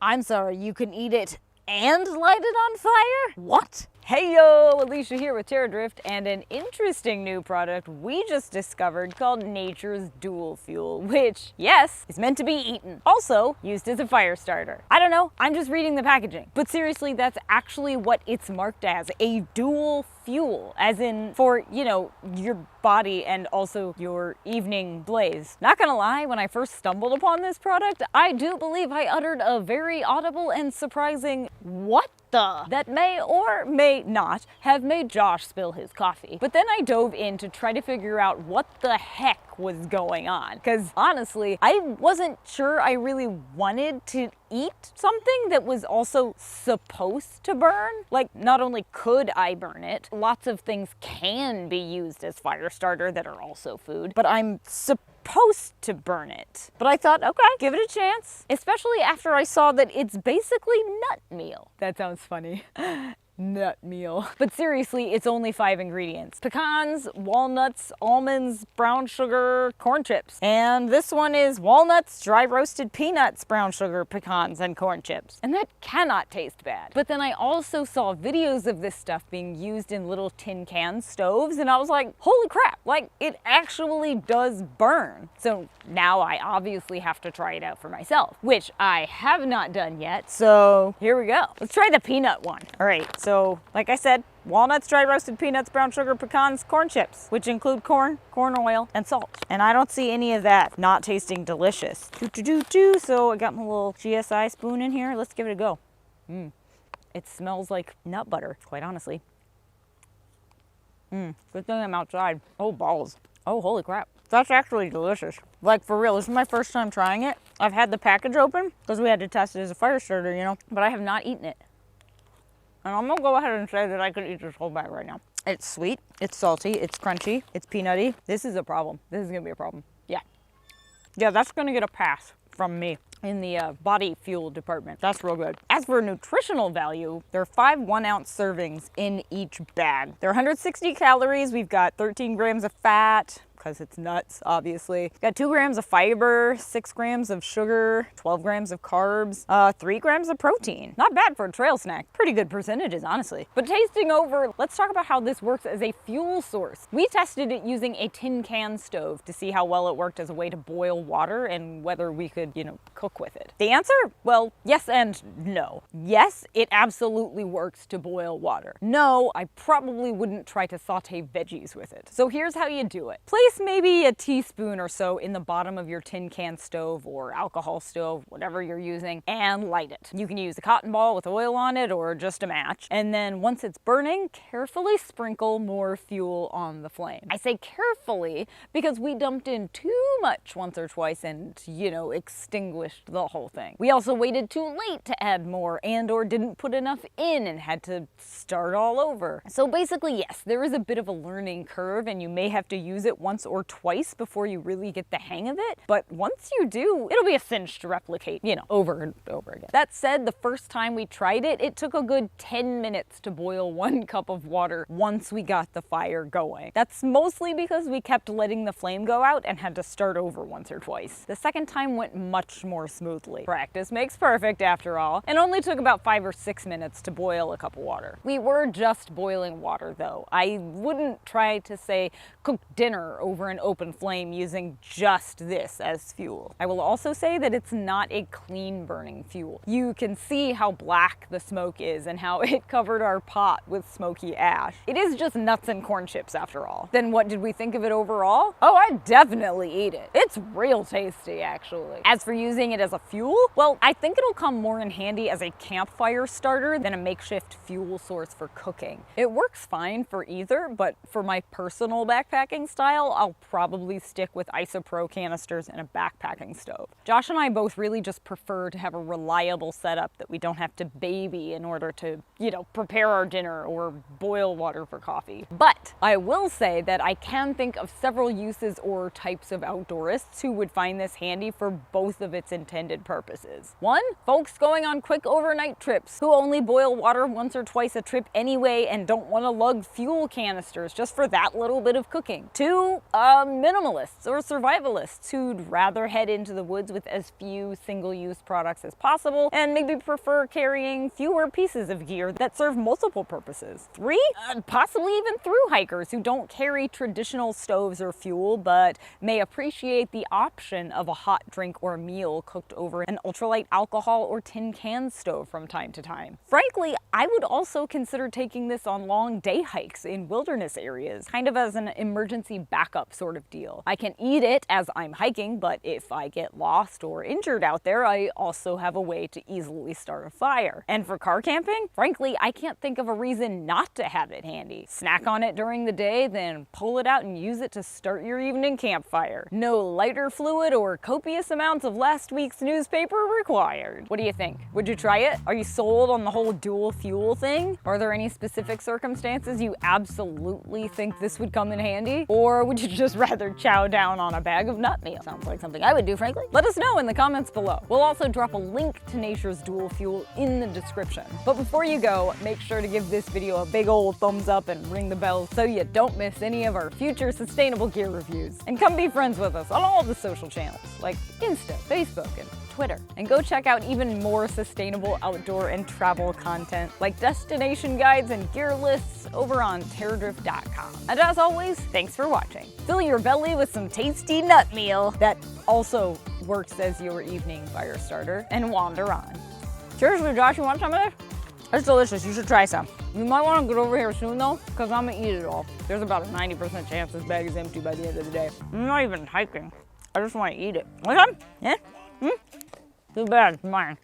I'm sorry, you can eat it and light it on fire? What? Hey yo, Alicia here with Terradrift and an interesting new product we just discovered called Nature's Dual Fuel, which, yes, is meant to be eaten. Also, used as a fire starter. I don't know, I'm just reading the packaging. But seriously, that's actually what it's marked as, a dual fuel, as in for, you know, your body and also your evening blaze. Not gonna lie, when I first stumbled upon this product, I do believe I uttered a very audible and surprising, "What the?" that may or may not have made Josh spill his coffee. But then I dove in to try to figure out what the heck was going on. Because honestly, I wasn't sure I really wanted to eat something that was also supposed to burn. Like, not only could I burn it, lots of things can be used as fire starter that are also food, but I'm supposed to burn it. But I thought, okay, give it a chance, especially after I saw that it's basically nut meal. That sounds funny. Nut meal. But seriously, it's only 5 ingredients. Pecans, walnuts, almonds, brown sugar, corn chips. And this one is walnuts, dry roasted peanuts, brown sugar, pecans, and corn chips. And that cannot taste bad. But then I also saw videos of this stuff being used in little tin can stoves, and I was like, holy crap, like it actually does burn. So now I obviously have to try it out for myself, which I have not done yet. So here we go. Let's try the peanut one. All right. So, like I said, walnuts, dry roasted peanuts, brown sugar, pecans, corn chips, which include corn oil, and salt. And I don't see any of that not tasting delicious. So I got my little GSI spoon in here. Let's give it a go. It smells like nut butter, quite honestly. Good thing I'm outside. Oh, balls. Oh, holy crap. That's actually delicious. Like, for real, this is my first time trying it. I've had the package open because we had to test it as a fire starter, you know, but I have not eaten it. And I'm gonna go ahead and say that I could eat this whole bag right now. It's sweet, it's salty, it's crunchy, it's peanutty. This is a problem. This is gonna be a problem. Yeah, that's gonna get a pass from me in the body fuel department. That's real good. As for nutritional value, there are 5 1-ounce servings in each bag. They're 160 calories. We've got 13 grams of fat, because it's nuts, obviously. Got 2 grams of fiber, 6 grams of sugar, 12 grams of carbs, 3 grams of protein. Not bad for a trail snack. Pretty good percentages, honestly. But tasting over, let's talk about how this works as a fuel source. We tested it using a tin can stove to see how well it worked as a way to boil water and whether we could, you know, cook with it. The answer? Well, yes and no. Yes, it absolutely works to boil water. No, I probably wouldn't try to saute veggies with it. So here's how you do it. Place maybe a teaspoon or so in the bottom of your tin can stove or alcohol stove, whatever you're using, and light it. You can use a cotton ball with oil on it or just a match. And then once it's burning, carefully sprinkle more fuel on the flame. I say carefully because we dumped in too much once or twice and, you know, extinguished the whole thing. We also waited too late to add more and or didn't put enough in and had to start all over. So basically, yes, there is a bit of a learning curve and you may have to use it once or twice before you really get the hang of it. But once you do, it'll be a cinch to replicate, you know, over and over again. That said, the first time we tried it, it took a good 10 minutes to boil 1 cup of water once we got the fire going. That's mostly because we kept letting the flame go out and had to start over once or twice. The second time went much more smoothly. Practice makes perfect after all, and only took about 5 or 6 minutes to boil a cup of water. We were just boiling water though. I wouldn't try to say cook dinner over an open flame using just this as fuel. I will also say that it's not a clean burning fuel. You can see how black the smoke is and how it covered our pot with smoky ash. It is just nuts and corn chips after all. Then what did we think of it overall? Oh, I'd definitely eat it. It's real tasty, actually. As for using it as a fuel, well, I think it'll come more in handy as a campfire starter than a makeshift fuel source for cooking. It works fine for either, but for my personal backpacking style, I'll probably stick with isopro canisters and a backpacking stove. Josh and I both really just prefer to have a reliable setup that we don't have to baby in order to, you know, prepare our dinner or boil water for coffee. But I will say that I can think of several uses or types of outdoorists who would find this handy for both of its intended purposes. 1, folks going on quick overnight trips who only boil water once or twice a trip anyway and don't want to lug fuel canisters just for that little bit of cooking. 2, minimalists or survivalists who'd rather head into the woods with as few single-use products as possible and maybe prefer carrying fewer pieces of gear that serve multiple purposes. 3, possibly even through hikers who don't carry traditional stoves or fuel but may appreciate the option of a hot drink or meal cooked over an ultralight alcohol or tin can stove from time to time. Frankly, I would also consider taking this on long day hikes in wilderness areas, kind of as an emergency backup sort of deal. I can eat it as I'm hiking, but if I get lost or injured out there, I also have a way to easily start a fire. And for car camping, frankly, I can't think of a reason not to have it handy. Snack on it during the day, then pull it out and use it to start your evening campfire. No lighter fluid or copious amounts of last week's newspaper required. What do you think? Would you try it? Are you sold on the whole dual fuel thing? Are there any specific circumstances you absolutely think this would come in handy? Or would you just rather chow down on a bag of nut meal? Sounds like something I would do, frankly. Let us know in the comments below. We'll also drop a link to Nature's dual fuel in the description. But before you go, make sure to give this video a big old thumbs up and ring the bell so you don't miss any of our future sustainable gear reviews. And come be friends with us on all the social channels like Insta, Facebook, and Twitter. And go check out even more sustainable outdoor and travel content like destination guides and gear lists over on Terradrift.com. And as always, thanks for watching. Fill your belly with some tasty nut meal that also works as your evening fire starter and wander on. Seriously, Josh, you want some of this? It's delicious. You should try some. You might want to get over here soon though, because I'm gonna eat it all. There's about a 90% chance this bag is empty by the end of the day. I'm not even hiking. I just want to eat it. Want some? Yeah? Too bad, it's mine.